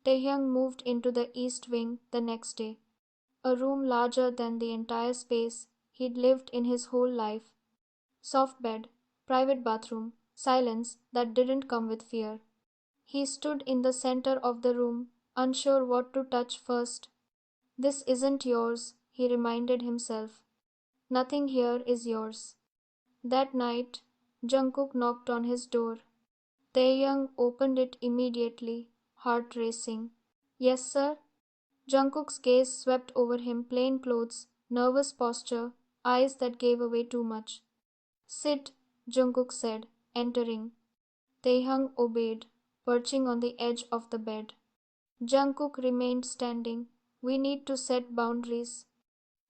Taehyung moved into the east wing the next day, a room larger than the entire space he'd lived in his whole life. Soft bed, private bathroom, silence that didn't come with fear. He stood in the center of the room, unsure what to touch first. This isn't yours, he reminded himself. Nothing here is yours. That night, Jungkook knocked on his door. Taeyang opened it immediately, heart racing. Yes, sir? Jungkook's gaze swept over him, plain clothes, nervous posture, eyes that gave away too much. Sit, Jungkook said, entering. Taeyang obeyed, perching on the edge of the bed. Jungkook remained standing. We need to set boundaries.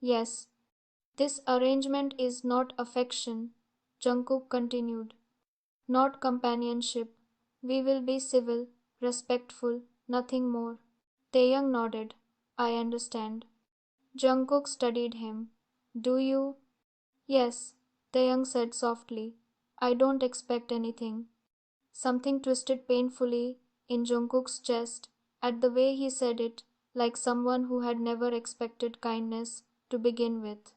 Yes, this arrangement is not affection, Jungkook continued. Not companionship. We will be civil, respectful, nothing more. Taeyang nodded. I understand. Jungkook studied him. Do you? Yes, Taeyang said softly. I don't expect anything. Something twisted painfully in Jungkook's chest at the way he said it, like someone who had never expected kindness to begin with.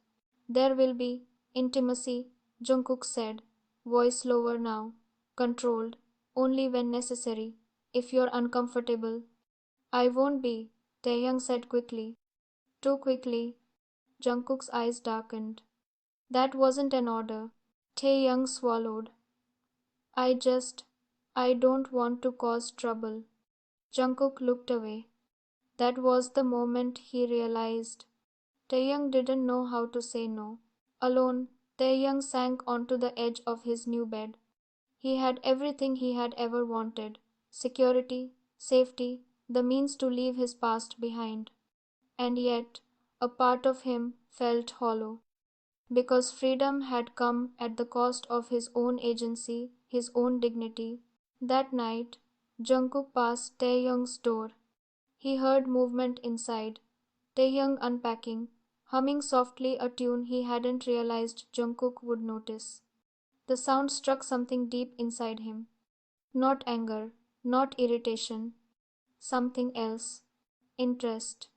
There will be intimacy, Jungkook said, voice lower now, controlled, only when necessary. If you're uncomfortable, I won't be, Taeyang said quickly. Too quickly. Jungkook's eyes darkened. That wasn't an order. Taeyang swallowed. I just, I don't want to cause trouble. Jungkook looked away. That was the moment he realized. Taeyang didn't know how to say no. Alone, Taeyang sank onto the edge of his new bed. He had everything he had ever wanted: security, safety, the means to leave his past behind. And yet, a part of him felt hollow. Because freedom had come at the cost of his own agency, his own dignity. That night, Jungkook passed Taeyang's door. He heard movement inside. Taehyung unpacking, humming softly a tune he hadn't realized Jungkook would notice. The sound struck something deep inside him. Not anger, not irritation. Something else. Interest.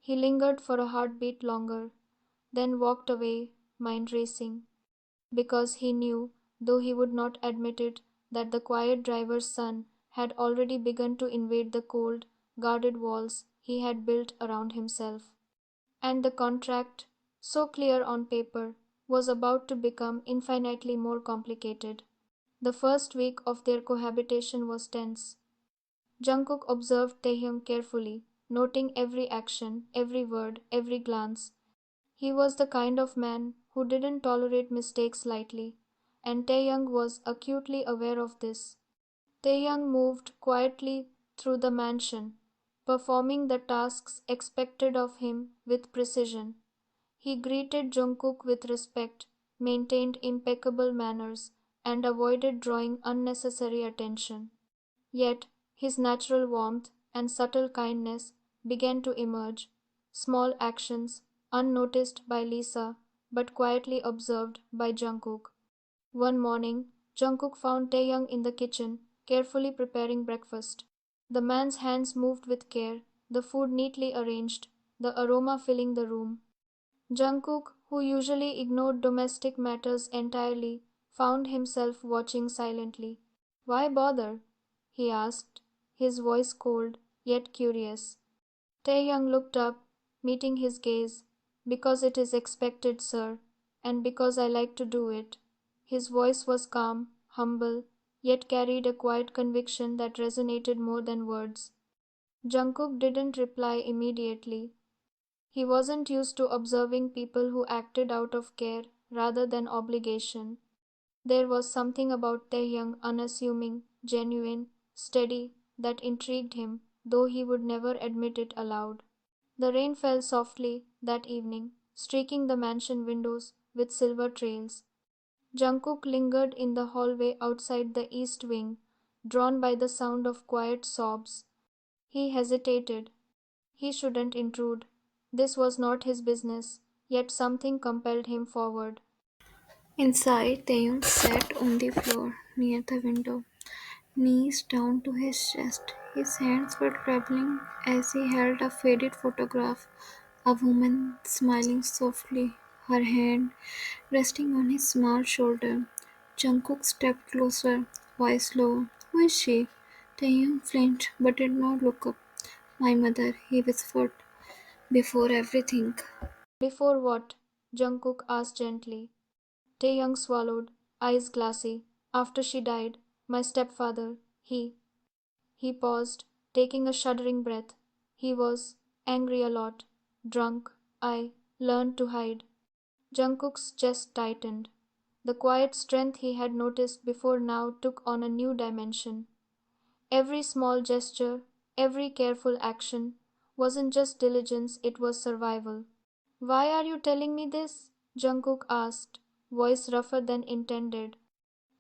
He lingered for a heartbeat longer, then walked away, mind racing. Because he knew, though he would not admit it, that the quiet driver's son had already begun to invade the cold, guarded walls he had built around himself. And the contract, so clear on paper, was about to become infinitely more complicated. The first week of their cohabitation was tense. Jungkook observed Taehyung carefully, noting every action, every word, every glance. He was the kind of man who didn't tolerate mistakes lightly, and Taehyung was acutely aware of this. Taehyung moved quietly through the mansion, performing the tasks expected of him with precision. He greeted Jungkook with respect, maintained impeccable manners, and avoided drawing unnecessary attention. Yet his natural warmth and subtle kindness began to emerge. Small actions, unnoticed by Lisa, but quietly observed by Jungkook. One morning, Jungkook found Taehyung in the kitchen, carefully preparing breakfast. The man's hands moved with care, the food neatly arranged, the aroma filling the room. Jungkook, who usually ignored domestic matters entirely, found himself watching silently. Why bother? He asked, his voice cold, yet curious. Taehyung looked up, meeting his gaze. Because it is expected, sir, and because I like to do it. His voice was calm, humble, yet carried a quiet conviction that resonated more than words. Jungkook didn't reply immediately. He wasn't used to observing people who acted out of care rather than obligation. There was something about Taehyung unassuming, genuine, steady, that intrigued him, though he would never admit it aloud. The rain fell softly that evening, streaking the mansion windows with silver trails. Jungkook lingered in the hallway outside the east wing, drawn by the sound of quiet sobs. He hesitated. He shouldn't intrude. This was not his business, yet something compelled him forward. Inside, Taeyong sat on the floor near the window, knees down to his chest. His hands were trembling as he held a faded photograph, a woman smiling softly, her hand resting on his small shoulder. Jungkook stepped closer, voice low. Who is she? Taehyung flinched but did not look up. My mother, he whispered, before everything. Before what? Jungkook asked gently. Taeyang swallowed, eyes glassy. After she died, my stepfather, he paused, taking a shuddering breath. He was angry a lot, drunk. I learned to hide. Jungkook's chest tightened. The quiet strength he had noticed before now took on a new dimension. Every small gesture, every careful action, wasn't just diligence, it was survival. Why are you telling me this? Jungkook asked, voice rougher than intended.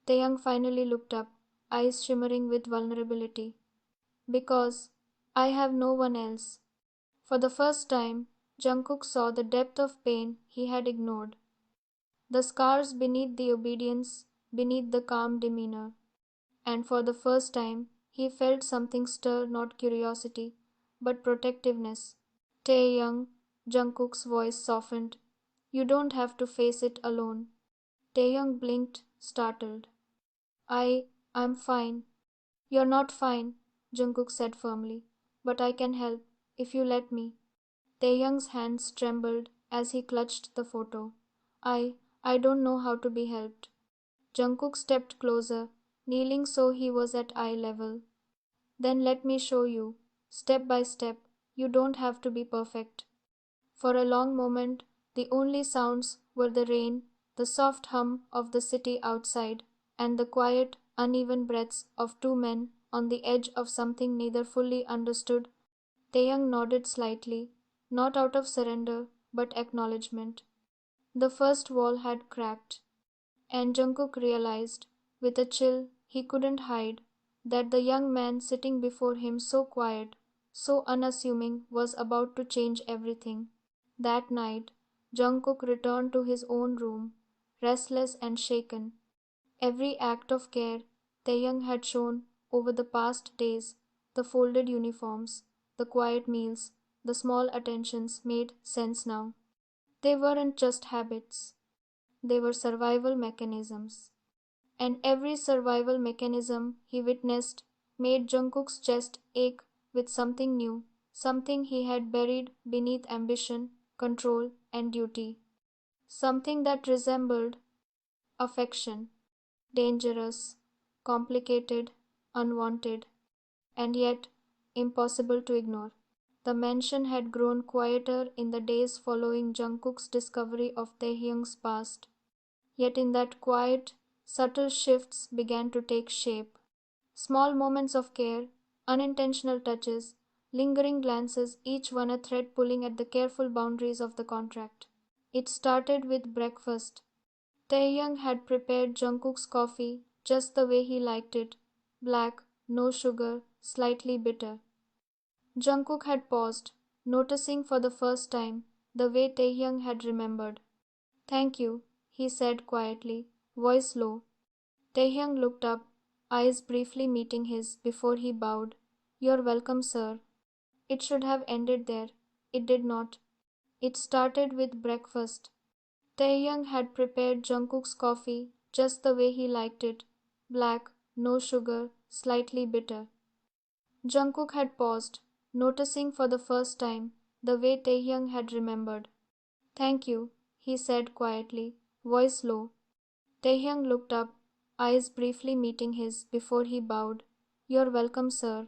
Taeyang finally looked up, eyes shimmering with vulnerability. Because I have no one else. For the first time, Jungkook saw the depth of pain he had ignored. The scars beneath the obedience, beneath the calm demeanor. And for the first time, he felt something stir not curiosity, but protectiveness. Taeyang, Jungkook's voice softened. You don't have to face it alone. Taeyang blinked, startled. I'm fine. You're not fine, Jungkook said firmly. But I can help, if you let me. Taeyang's hands trembled as he clutched the photo. I don't know how to be helped. Jungkook stepped closer, kneeling so he was at eye level. Then let me show you, step by step. You don't have to be perfect. For a long moment, the only sounds were the rain, the soft hum of the city outside, and the quiet, uneven breaths of two men on the edge of something neither fully understood. Taeyang nodded slightly, not out of surrender, but acknowledgement. The first wall had cracked, and Jungkook realized, with a chill he couldn't hide, that the young man sitting before him, so quiet, so unassuming, was about to change everything. That night, Jungkook returned to his own room, restless and shaken. Every act of care Taeyang had shown over the past days, the folded uniforms, the quiet meals, the small attentions, made sense now. They weren't just habits, they were survival mechanisms. And every survival mechanism he witnessed made Jungkook's chest ache with something new, something he had buried beneath ambition, control, and duty. Something that resembled affection, dangerous, complicated, unwanted, and yet impossible to ignore. The mansion had grown quieter in the days following Jungkook's discovery of Taehyung's past. Yet in that quiet, subtle shifts began to take shape. Small moments of care, unintentional touches, lingering glances, each one a thread pulling at the careful boundaries of the contract. It started with breakfast. Taehyung had prepared Jungkook's coffee just the way he liked it, black, no sugar, slightly bitter. Jungkook had paused, noticing for the first time the way Taehyung had remembered. Thank you, he said quietly, voice low. Taehyung looked up, eyes briefly meeting his before he bowed. You're welcome, sir. It should have ended there. It did not. It started with breakfast. Taehyung had prepared Jungkook's coffee just the way he liked it, black, no sugar, slightly bitter. Jungkook had paused, noticing for the first time the way Taehyung had remembered. Thank you, he said quietly, voice low. Taehyung looked up, eyes briefly meeting his before he bowed. You're welcome, sir.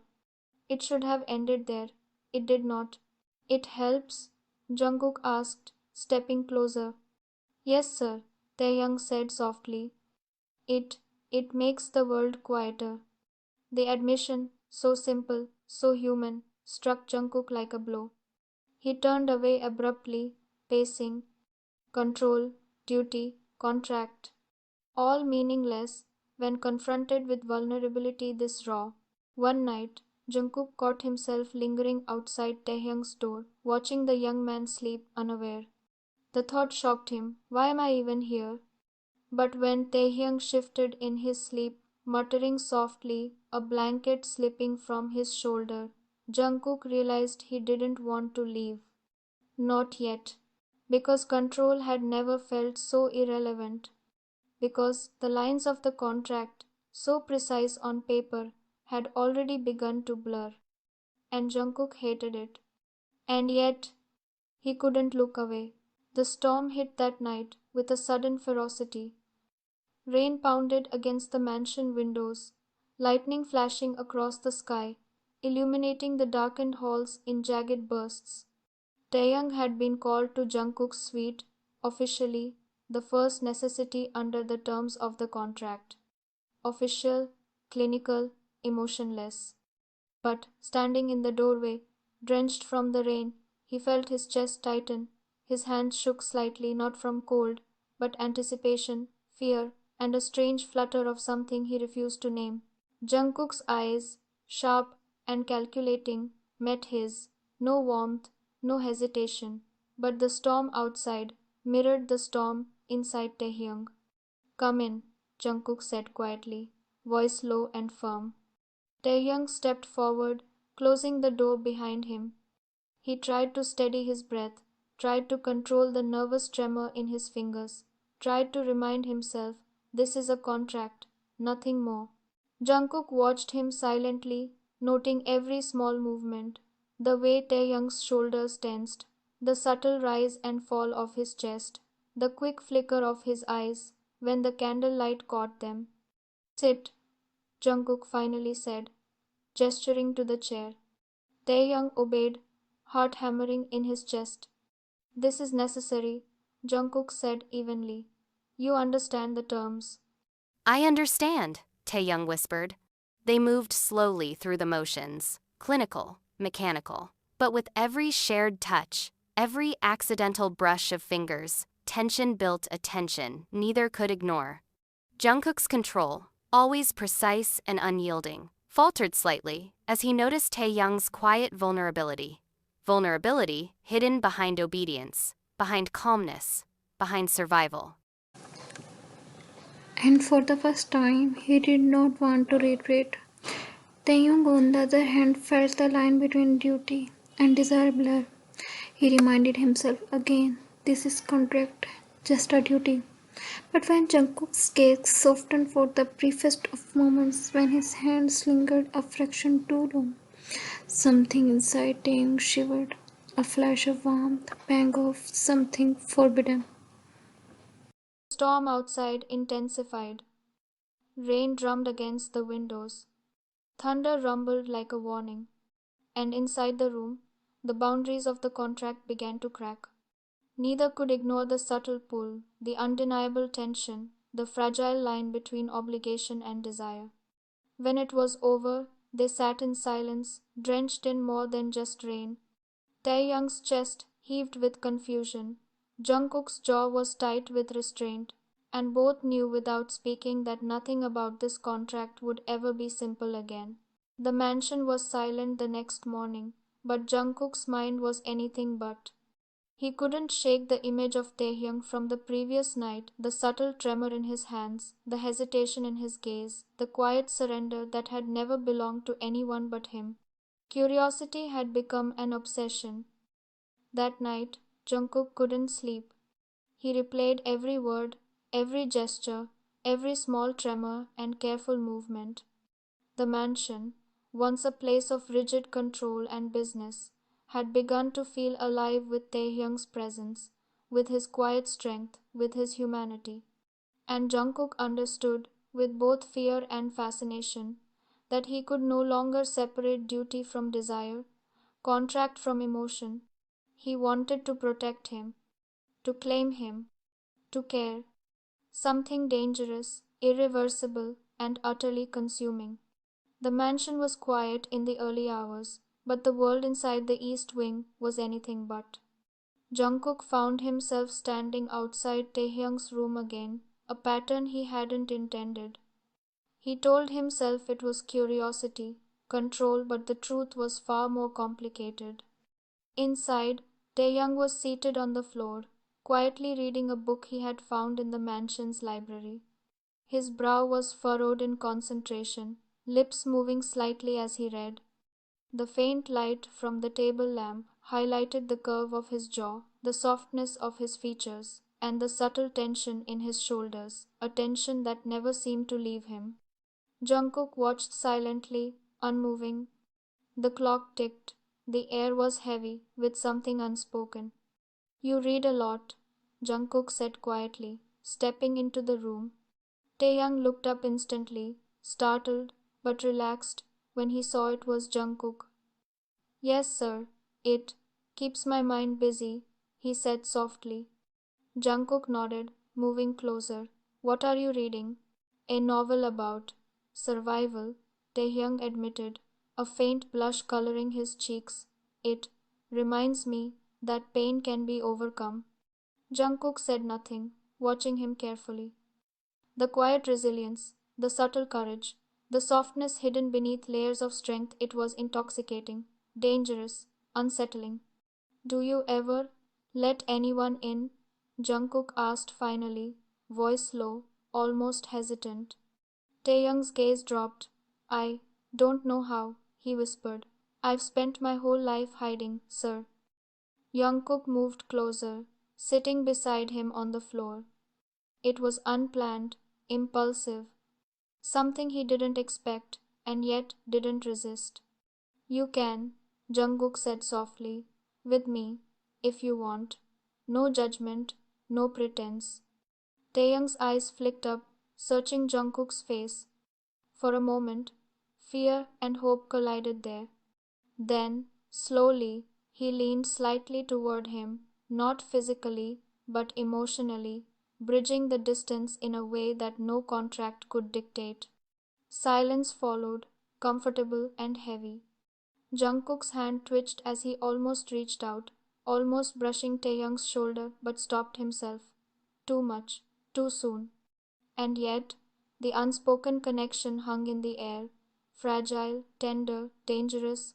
It should have ended there. It did not. It helps? Jungkook asked, stepping closer. Yes, sir, Taehyung said softly. It it makes the world quieter. The admission, so simple, so human, struck Jungkook like a blow. He turned away abruptly, pacing. Control, duty, contract, all meaningless when confronted with vulnerability this raw. One night, Jungkook caught himself lingering outside Taehyung's door, watching the young man sleep unaware. The thought shocked him. Why am I even here? But when Taehyung shifted in his sleep, muttering softly, a blanket slipping from his shoulder. Jungkook realized he didn't want to leave. Not yet. Because control had never felt so irrelevant. Because the lines of the contract, so precise on paper, had already begun to blur. And Jungkook hated it. And yet, he couldn't look away. The storm hit that night with a sudden ferocity. Rain pounded against the mansion windows, lightning flashing across the sky, illuminating the darkened halls in jagged bursts. Taeyang had been called to Jungkook's suite, officially, the first necessity under the terms of the contract. Official, clinical, emotionless. But, standing in the doorway, drenched from the rain, he felt his chest tighten. His hands shook slightly, not from cold, but anticipation, fear, and a strange flutter of something he refused to name. Jungkook's eyes, sharp and calculating, met his. No warmth, no hesitation. But the storm outside mirrored the storm inside Taehyung. Come in, Jungkook said quietly, voice low and firm. Taehyung stepped forward, closing the door behind him. He tried to steady his breath, tried to control the nervous tremor in his fingers, tried to remind himself this is a contract, nothing more. Jungkook watched him silently, noting every small movement, the way Taehyung's shoulders tensed, the subtle rise and fall of his chest, the quick flicker of his eyes when the candlelight caught them. Sit, Jungkook finally said, gesturing to the chair. Taehyung obeyed, heart hammering in his chest. This is necessary, Jungkook said evenly. You understand the terms. I understand, Taeyang whispered. They moved slowly through the motions, clinical, mechanical. But with every shared touch, every accidental brush of fingers, tension built a tension neither could ignore. Jungkook's control, always precise and unyielding, faltered slightly as he noticed Taehyung's quiet vulnerability. Vulnerability hidden behind obedience, behind calmness, behind survival. And for the first time, he did not want to retreat. Taeyong, on the other hand, felt the line between duty and desire blur. He reminded himself again, this is contract, just a duty. But when Jungkook's gaze softened for the briefest of moments, when his hands lingered a fraction too long, something inside Taeyong shivered. A flash of warmth, pang of something forbidden. The storm outside intensified. Rain drummed against the windows. Thunder rumbled like a warning. And inside the room, the boundaries of the contract began to crack. Neither could ignore the subtle pull, the undeniable tension, the fragile line between obligation and desire. When it was over, they sat in silence, drenched in more than just rain. Taehyung's chest heaved with confusion. Jungkook's jaw was tight with restraint, and both knew without speaking that nothing about this contract would ever be simple again. The mansion was silent the next morning, but Jungkook's mind was anything but. He couldn't shake the image of Taehyung from the previous night, the subtle tremor in his hands, the hesitation in his gaze, the quiet surrender that had never belonged to anyone but him. Curiosity had become an obsession. That night, Jungkook couldn't sleep. He replayed every word, every gesture, every small tremor and careful movement. The mansion, once a place of rigid control and business, had begun to feel alive with Taehyung's presence, with his quiet strength, with his humanity. And Jungkook understood, with both fear and fascination, that he could no longer separate duty from desire, contract from emotion. He wanted to protect him, to claim him, to care. Something dangerous, irreversible, and utterly consuming. The mansion was quiet in the early hours, but the world inside the east wing was anything but. Jungkook found himself standing outside Taehyung's room again, a pattern he hadn't intended. He told himself it was curiosity, control, but the truth was far more complicated. Inside, Taehyung was seated on the floor, quietly reading a book he had found in the mansion's library. His brow was furrowed in concentration, lips moving slightly as he read. The faint light from the table lamp highlighted the curve of his jaw, the softness of his features, and the subtle tension in his shoulders, a tension that never seemed to leave him. Jungkook watched silently, unmoving. The clock ticked. The air was heavy with something unspoken. You read a lot, Jungkook said quietly, stepping into the room. Taeyang looked up instantly, startled but relaxed when he saw it was Jungkook. Yes, sir, it keeps my mind busy, he said softly. Jungkook nodded, moving closer. What are you reading? A novel about survival, Taehyung admitted, a faint blush coloring his cheeks. It reminds me that pain can be overcome. Jungkook said nothing, watching him carefully. The quiet resilience, the subtle courage, the softness hidden beneath layers of strength, it was intoxicating, dangerous, unsettling. Do you ever let anyone in? Jungkook asked finally, voice low, almost hesitant. Taeyang's gaze dropped. I don't know how, he whispered. I've spent my whole life hiding, sir. Jungkook moved closer, sitting beside him on the floor. It was unplanned, impulsive, something he didn't expect and yet didn't resist. You can, Jungkook said softly, with me, if you want. No judgment, no pretense. Taeyang's eyes flicked up, searching Jungkook's face. For a moment, fear and hope collided there. Then, slowly, he leaned slightly toward him, not physically, but emotionally, bridging the distance in a way that no contract could dictate. Silence followed, comfortable and heavy. Jungkook's hand twitched as he almost reached out, almost brushing Taeyang's shoulder, but stopped himself. Too much, too soon. And yet, the unspoken connection hung in the air, fragile, tender, dangerous.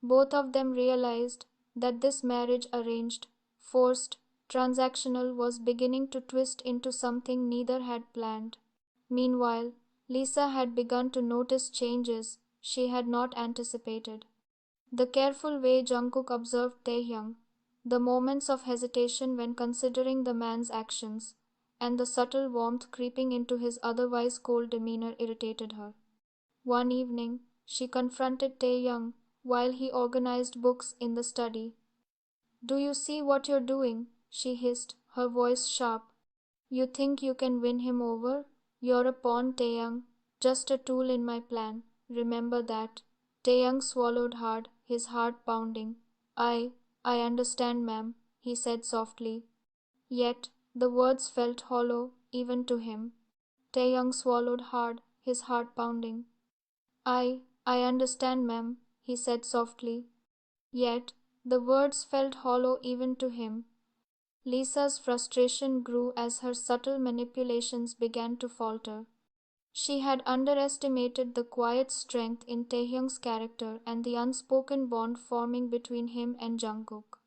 Both of them realized that this marriage arranged, forced, transactional was beginning to twist into something neither had planned. Meanwhile, Lisa had begun to notice changes she had not anticipated. The careful way Jungkook observed Taehyung, the moments of hesitation when considering the man's actions, and the subtle warmth creeping into his otherwise cold demeanor irritated her. One evening, she confronted Taehyung while he organized books in the study. Do you see what you're doing? She hissed, her voice sharp. You think you can win him over? You're a pawn, Taeyang, just a tool in my plan. Remember that. Taeyang swallowed hard, his heart pounding. I understand, ma'am, he said softly. Yet the words felt hollow even to him. Taeyang swallowed hard, his heart pounding. I understand, ma'am, he said softly. Yet the words felt hollow even to him. Lisa's frustration grew as her subtle manipulations began to falter. She had underestimated the quiet strength in Taehyung's character and the unspoken bond forming between him and Jungkook.